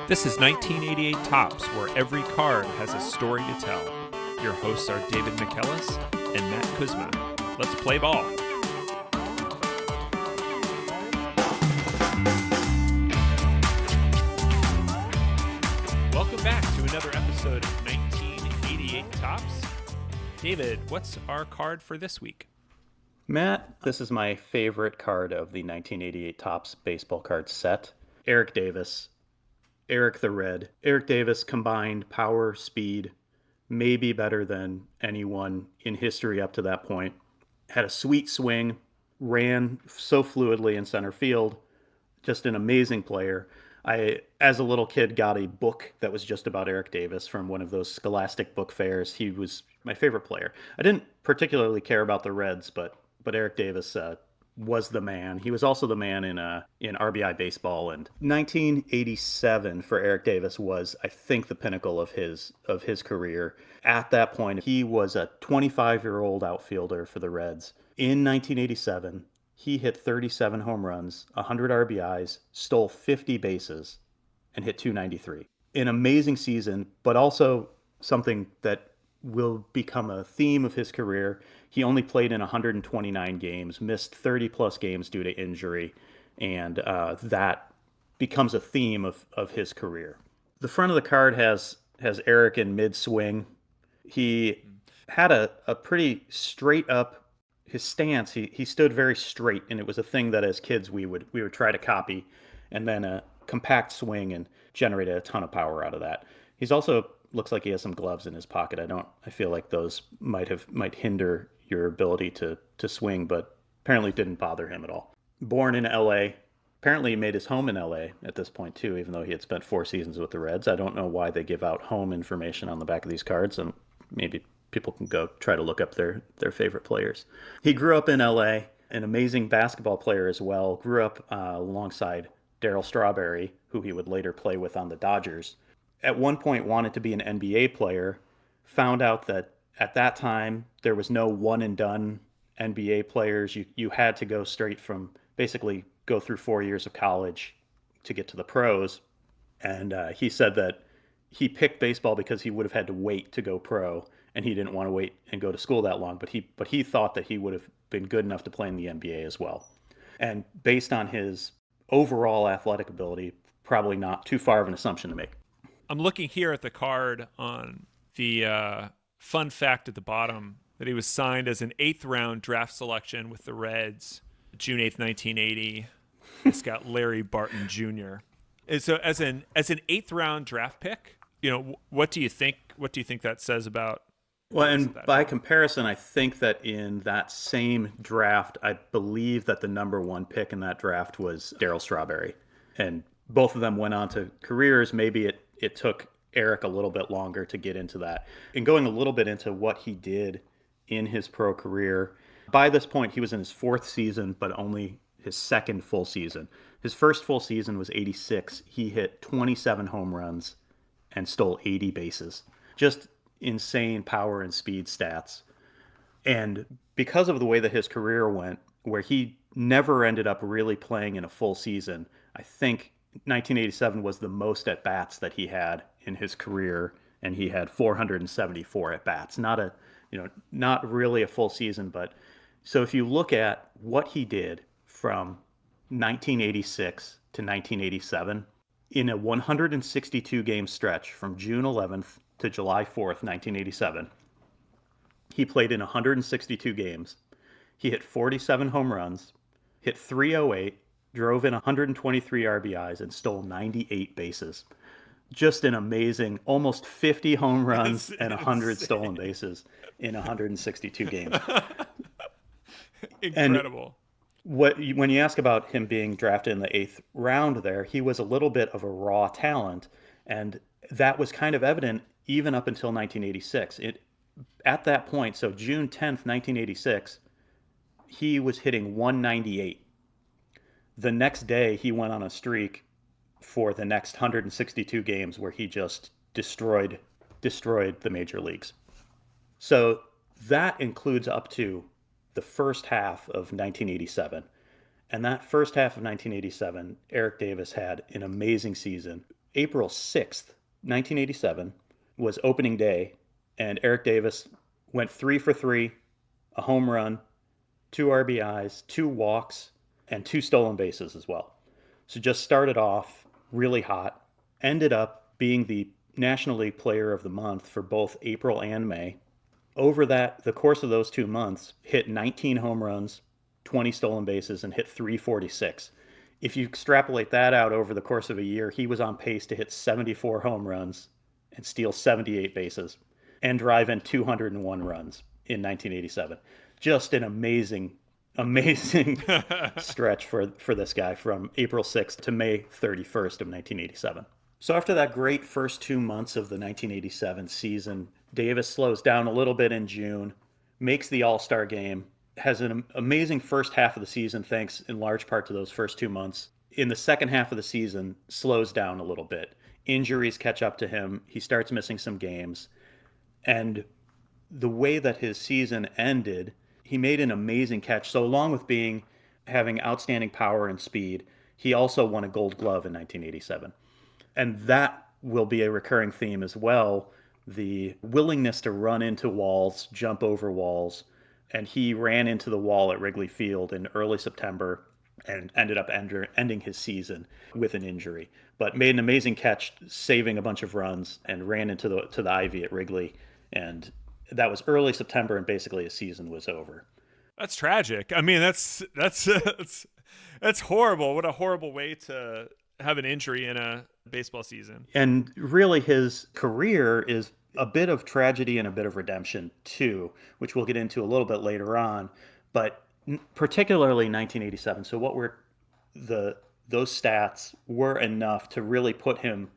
This is 1988 Topps, where every card has a story to tell. Your hosts are David McKellis and Matt Kuzma. Let's play ball. Welcome back to another episode of 1988 Topps. David, what's our card for this week? Matt, this is my favorite card of the 1988 Topps baseball card set. Eric Davis. Eric the Red. Eric Davis combined power, speed, maybe better than anyone in history up to that point. Had a sweet swing, ran so fluidly in center field. Just an amazing player. I, as a little kid, got a book that was just about Eric Davis from one of those Scholastic book fairs. He was my favorite player. I didn't particularly care about the Reds, but Eric Davis was the man. He was also the man in RBI baseball. And 1987 for Eric Davis was, I think, the pinnacle of his career. At that point, he was a 25-year-old outfielder for the Reds. In 1987, he hit 37 home runs, 100 RBIs, stole 50 bases, and hit 293. An amazing season, but also something that will become a theme of his career. He only played in 129 games, missed 30-plus games due to injury, and that becomes a theme of his career. The front of the card has Eric in mid-swing. He had a pretty straight-up his stance. He stood very straight, and it was a thing that as kids we would try to copy, and then a compact swing and generated a ton of power out of that. He's also looks like he has some gloves in his pocket. I feel like those might hinder your ability to swing, but apparently didn't bother him at all. Born in LA, apparently he made his home in LA at this point too, even though he had spent 4 seasons with the Reds. I don't know why they give out home information on the back of these cards, and maybe people can go try to look up their favorite players. He grew up in LA, an amazing basketball player as well. Grew up alongside Darryl Strawberry, who he would later play with on the Dodgers. At one point wanted to be an NBA player, found out that at that time there was no one and done NBA players. You had to go straight from basically go through 4 years of college to get to the pros. And he said that he picked baseball because he would have had to wait to go pro, and he didn't want to wait and go to school that long. But he thought that he would have been good enough to play in the NBA as well. And based on his overall athletic ability, probably not too far of an assumption to make. I'm looking here at the card on the fun fact at the bottom that he was signed as an 8th round draft selection with the Reds, June 8th, 1980. It's got Larry Barton Jr. And so as an 8th round draft pick, what do you think that says about? Well, and by comparison, I think that in that same draft, I believe that the number 1 pick in that draft was Darryl Strawberry. And both of them went on to careers. Maybe it took Eric a little bit longer to get into that. And going a little bit into what he did in his pro career, by this point, he was in his 4th season, but only his 2nd full season. His first full season was 86. He hit 27 home runs and stole 80 bases. Just insane power and speed stats. And because of the way that his career went, where he never ended up really playing in a full season, I think 1987 was the most at bats that he had in his career, and he had 474 at bats. Not really a full season, but so if you look at what he did from 1986 to 1987 in a 162 game stretch from June 11th to July 4th, 1987, he played in 162 games. He hit 47 home runs, hit 308, drove in 123 RBIs, and stole 98 bases. Just an amazing, almost 50 home runs and 100 stolen bases in 162 games. Incredible. And when you ask about him being drafted in the 8th round there, he was a little bit of a raw talent, and that was kind of evident even up until 1986. At that point, so June 10th, 1986, he was hitting 198. The next day, he went on a streak for the next 162 games where he just destroyed the major leagues. So that includes up to the first half of 1987. And that first half of 1987, Eric Davis had an amazing season. April 6th, 1987 was opening day, and Eric Davis went 3 for 3, a home run, 2 RBIs, 2 walks, and 2 stolen bases as well. So just started off really hot, ended up being the National League Player of the Month for both April and May. Over the course of those 2 months, hit 19 home runs, 20 stolen bases, and hit 346. If you extrapolate that out over the course of a year, he was on pace to hit 74 home runs and steal 78 bases and drive in 201 runs in 1987. Just an amazing stretch for this guy from April 6th to May 31st of 1987. So after that great first 2 months of the 1987 season, Davis slows down a little bit in June, makes the All-Star game, has an amazing first half of the season thanks in large part to those first 2 months. In the second half of the season, slows down a little bit. Injuries catch up to him. He starts missing some games. And the way that his season ended, he made an amazing catch. So along with having outstanding power and speed, he also won a Gold Glove in 1987. And that will be a recurring theme as well, the willingness to run into walls, jump over walls. And he ran into the wall at Wrigley Field in early September and ended up ending his season with an injury. But made an amazing catch, saving a bunch of runs, and ran into the ivy at Wrigley. And that was early September, and basically his season was over. That's tragic. I mean, that's horrible. What a horrible way to have an injury in a baseball season. And really, his career is a bit of tragedy and a bit of redemption too, which we'll get into a little bit later on. But particularly 1987. So those stats were enough to really put him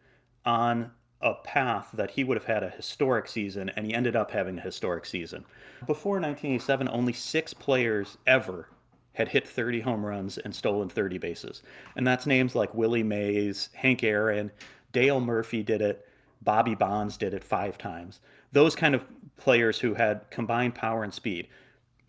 on a path that he would have had a historic season, and he ended up having a historic season. Before 1987, only 6 players ever had hit 30 home runs and stolen 30 bases. And that's names like Willie Mays, Hank Aaron, Dale Murphy did it, Bobby Bonds did it 5 times. Those kind of players who had combined power and speed.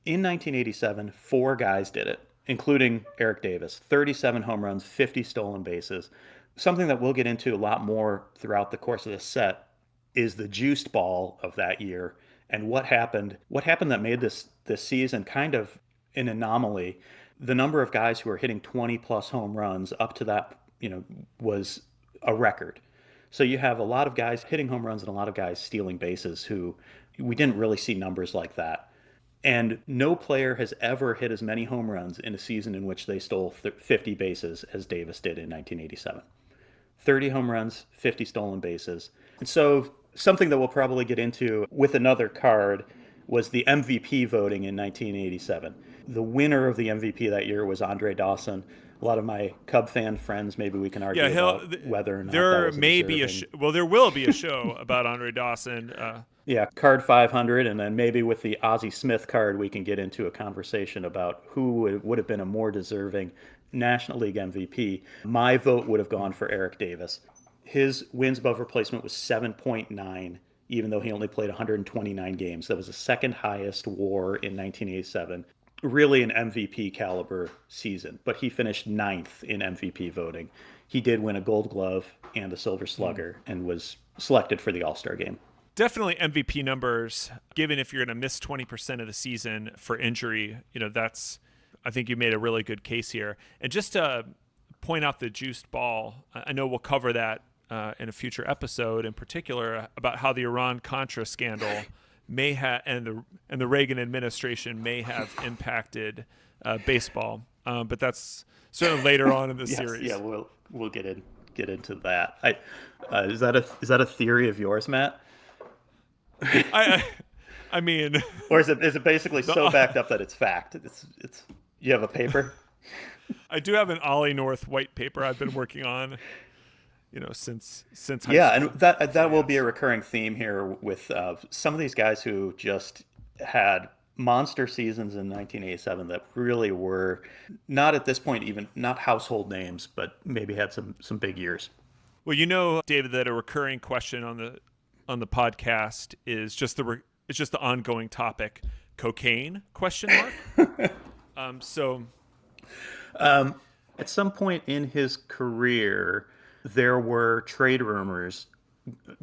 In 1987, 4 guys did it, including Eric Davis. 37 home runs, 50 stolen bases. Something that we'll get into a lot more throughout the course of this set is the juiced ball of that year and what happened that made this season kind of an anomaly. The number of guys who were hitting 20 plus home runs up to that, was a record. So you have a lot of guys hitting home runs and a lot of guys stealing bases who we didn't really see numbers like that. And no player has ever hit as many home runs in a season in which they stole 50 bases as Davis did in 1987. 30 home runs, 50 stolen bases. And so something that we'll probably get into with another card was the MVP voting in 1987. The winner of the MVP that year was Andre Dawson. A lot of my Cub fan friends, maybe we can argue about whether or not there may be there will be a show about Andre Dawson. Yeah, card 500, and then maybe with the Ozzie Smith card, we can get into a conversation about who would have been a more deserving National League MVP. My vote would have gone for Eric Davis. His wins above replacement was 7.9, even though he only played 129 games. That was the second highest WAR in 1987. Really an MVP caliber season, but he finished 9th in MVP voting. He did win a Gold Glove and a Silver Slugger and was selected for the All-Star game. Definitely MVP numbers, given if you're going to miss 20% of the season for injury, I think you made a really good case here. And just to point out the juiced ball, I know we'll cover that in a future episode, in particular about how the Iran-Contra scandal may have, and the Reagan administration may have impacted baseball. But that's certainly later on in the series. Yeah, we'll get into that. Is that a theory of yours, Matt? I mean, or is it basically so backed up that it's fact? It's you have a paper. I do have an Ollie North white paper I've been working on, since high school. And that will be a recurring theme here with some of these guys who just had monster seasons in 1987 that really were not at this point even not household names, but maybe had some big years. Well, David, that a recurring question on the podcast is just the ongoing topic, cocaine ? At some point in his career, there were trade rumors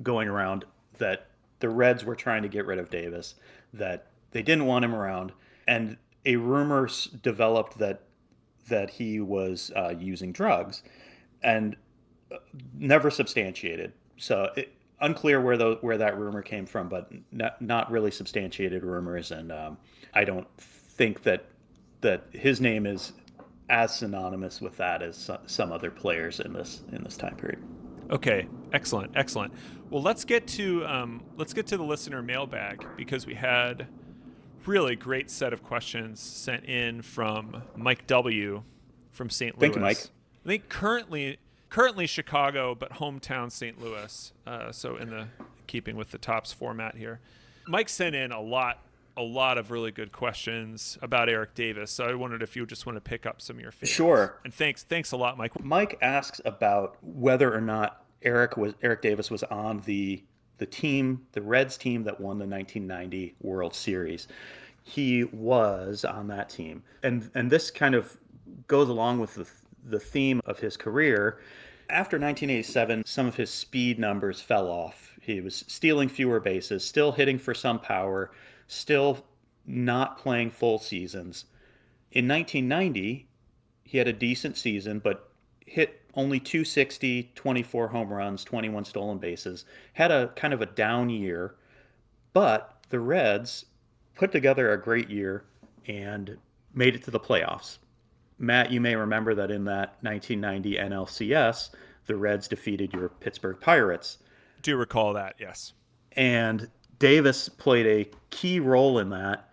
going around that the Reds were trying to get rid of Davis, that they didn't want him around, and a rumor developed that he was using drugs, and never substantiated. So unclear where that rumor came from, but not really substantiated rumors, and I don't think that his name is as synonymous with that as some other players in this time period. Okay, excellent. Well, let's get to the listener mailbag, because we had really great set of questions sent in from Mike W. from St. Louis. Thank you, Mike. I think currently Chicago, but hometown St. Louis. So in the keeping with the Tops format here, Mike sent in a lot of really good questions about Eric Davis. So I wondered if you just want to pick up some of your favorites. Sure. And thanks a lot, Mike. Mike asks about whether or not Eric Davis was on the Reds team that won the 1990 World Series. He was on that team, and this kind of goes along with the theme of his career. After 1987, some of his speed numbers fell off. He was stealing fewer bases, still hitting for some power, still not playing full seasons. In 1990, he had a decent season, but hit only 260, 24 home runs, 21 stolen bases. Had a kind of a down year, but the Reds put together a great year and made it to the playoffs. Matt, you may remember that in that 1990 NLCS, the Reds defeated your Pittsburgh Pirates. Do recall that, yes. And Davis played a key role in that,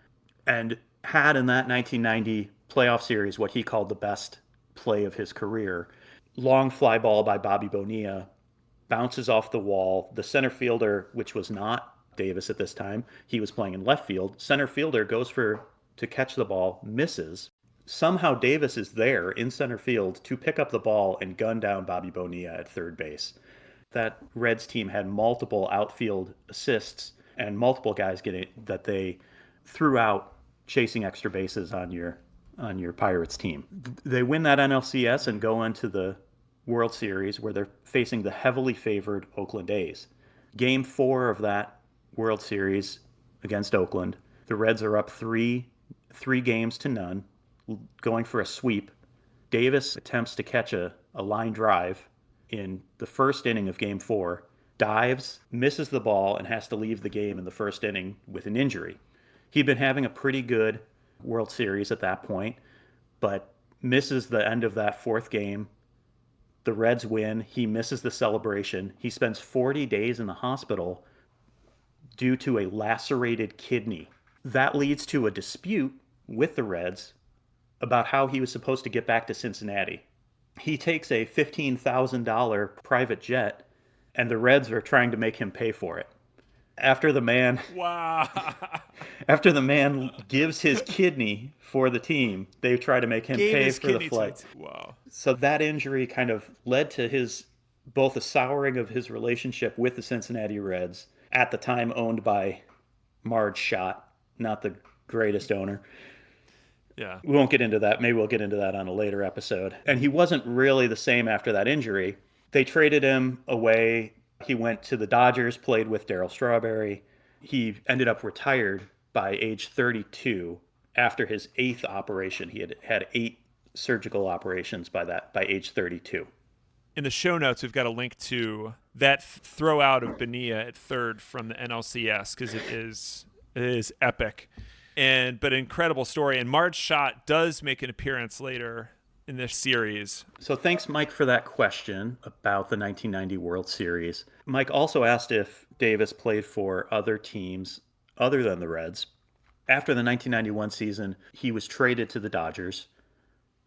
and had in that 1990 playoff series what he called the best play of his career. Long fly ball by Bobby Bonilla, bounces off the wall. The center fielder, which was not Davis at this time, he was playing in left field. Center fielder goes to catch the ball, misses. Somehow Davis is there in center field to pick up the ball and gun down Bobby Bonilla at third base. That Reds team had multiple outfield assists and multiple guys that they threw out chasing extra bases on your Pirates team. They win that NLCS and go into the World Series, where they're facing the heavily favored Oakland A's. Game 4 of that World Series against Oakland, the Reds are up three games to none, going for a sweep. Davis attempts to catch a line drive in the first inning of Game 4, dives, misses the ball, and has to leave the game in the first inning with an injury. He'd been having a pretty good World Series at that point, but misses the end of that fourth game. The Reds win. He misses the celebration. He spends 40 days in the hospital due to a lacerated kidney. That leads to a dispute with the Reds about how he was supposed to get back to Cincinnati. He takes a $15,000 private jet, and the Reds are trying to make him pay for it. After the man gives his kidney for the team, they try to make him pay for the flight. Wow. So that injury kind of led to both a souring of his relationship with the Cincinnati Reds, at the time owned by Marge Schott, not the greatest owner. Yeah. We won't get into that. Maybe we'll get into that on a later episode. And he wasn't really the same after that injury. They traded him away. He went to the Dodgers, played with Darryl Strawberry. He ended up retired by age 32 after his 8th operation. He had 8 surgical operations by age 32. In the show notes, we've got a link to that throw out of Bonilla at third from the NLCS, because it is epic. But incredible story. And Marge Schott does make an appearance later in this series. So thanks, Mike, for that question about the 1990 World Series. Mike also asked if Davis played for other teams other than the Reds. After the 1991 season, he was traded to the Dodgers,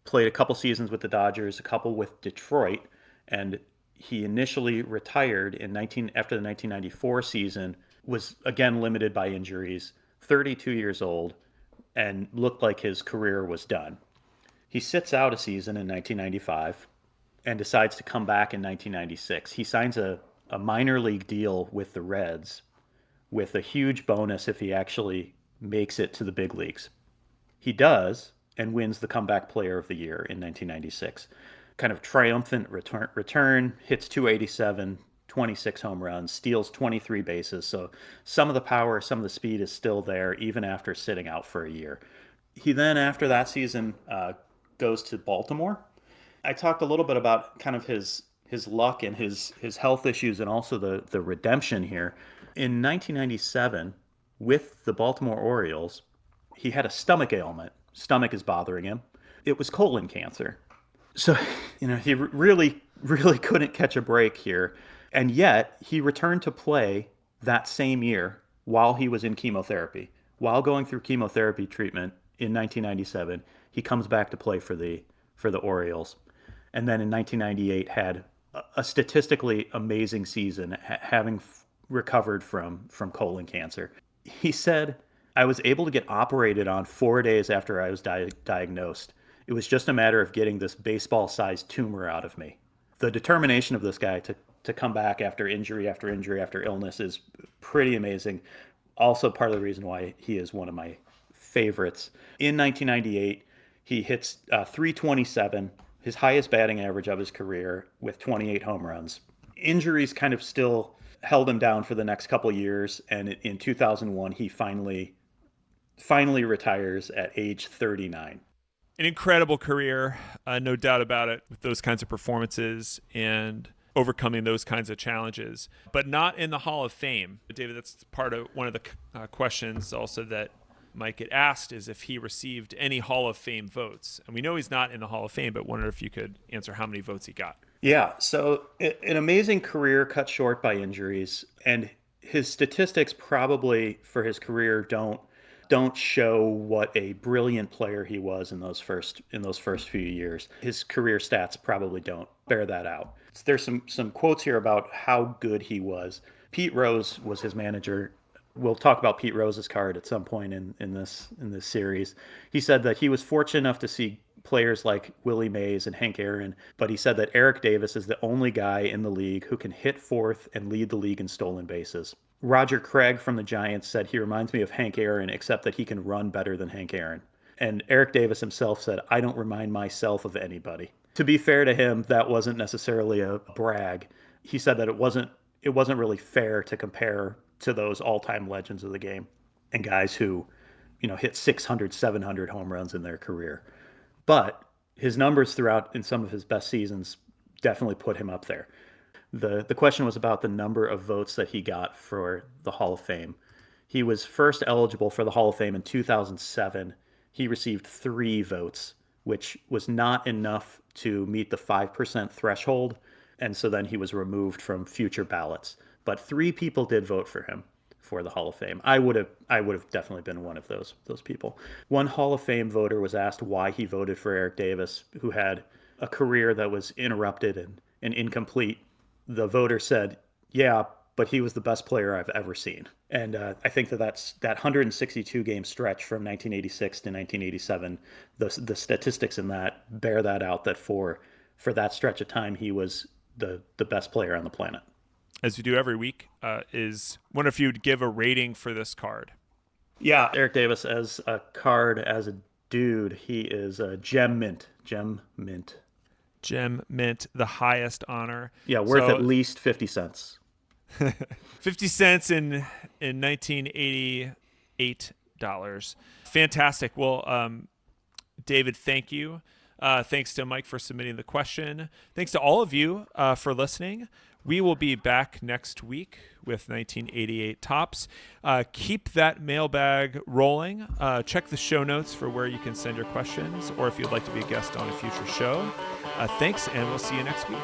played a couple seasons with the Dodgers, a couple with Detroit, and he initially retired after the 1994 season, was again limited by injuries, 32 years old, and looked like his career was done. He sits out a season in 1995 and decides to come back in 1996. He signs a minor league deal with the Reds with a huge bonus if he actually makes it to the big leagues. He does, and wins the Comeback Player of the Year in 1996. kind of triumphant return, hits 287, 26 home runs, steals 23 bases. So some of the power, some of the speed is still there, even after sitting out for a year. He then, after that season, goes to Baltimore. I talked a little bit about kind of his luck and his health issues and also the redemption here. In 1997, with the Baltimore Orioles, he had a stomach ailment. Stomach is bothering him. It was colon cancer. So, he really, really couldn't catch a break here. And yet, he returned to play that same year while he was in chemotherapy. While going through chemotherapy treatment in 1997, he comes back to play for the Orioles. And then in 1998 had a statistically amazing season, having recovered from colon cancer. He said, I was able to get operated on 4 days after I was diagnosed. It was just a matter of getting this baseball-sized tumor out of me. The determination of this guy to come back after injury after injury after illness is pretty amazing. Also part of the reason why he is one of my favorites. In 1998, he hits 327, his highest batting average of his career, with 28 home runs. Injuries kind of still held him down for the next couple of years, and in 2001, he finally retires at age 39. An incredible career, no doubt about it, with those kinds of performances and overcoming those kinds of challenges, but not in the Hall of Fame. David, that's part of one of the questions also that Mike had asked, is if he received any Hall of Fame votes. And we know he's not in the Hall of Fame, but wondered if you could answer how many votes he got. Yeah, so an amazing career cut short by injuries, and his statistics probably for his career don't show what a brilliant player he was in those first few years. His career stats probably don't bear that out. There's some quotes here about how good he was. Pete Rose was his manager. We'll talk about Pete Rose's card at some point in this series. He said that he was fortunate enough to see players like Willie Mays and Hank Aaron, but he said that Eric Davis is the only guy in the league who can hit fourth and lead the league in stolen bases. Roger Craig from the Giants said he reminds me of Hank Aaron, except that he can run better than Hank Aaron. And Eric Davis himself said, I don't remind myself of anybody. To be fair to him, that wasn't necessarily a brag. He said that it wasn't really fair to compare to those all-time legends of the game and guys who, hit 600, 700 home runs in their career. But his numbers throughout in some of his best seasons definitely put him up there. The question was about the number of votes that he got for the Hall of Fame. He was first eligible for the Hall of Fame in 2007. He received 3 votes, which was not enough to meet the 5% threshold, and so then he was removed from future ballots. But 3 people did vote for him for the Hall of Fame. I would have definitely been one of those people. One Hall of Fame voter was asked why he voted for Eric Davis, who had a career that was interrupted and incomplete. The voter said, yeah, but he was the best player I've ever seen. And I think that 162 game stretch from 1986 to 1987, the statistics in that bear that out, that for that stretch of time, he was the best player on the planet. As we do every week, is wonder if you'd give a rating for this card. Yeah, Eric Davis as a card, as a dude, he is a gem mint. Gem mint, the highest honor. Yeah, worth at least 50 cents. 50 cents in $1988. Fantastic. Well, David, thank you. Thanks to Mike for submitting the question. Thanks to all of you for listening. We will be back next week with 1988 Tops. Keep that mailbag rolling. Check the show notes for where you can send your questions, or if you'd like to be a guest on a future show. Thanks, and we'll see you next week.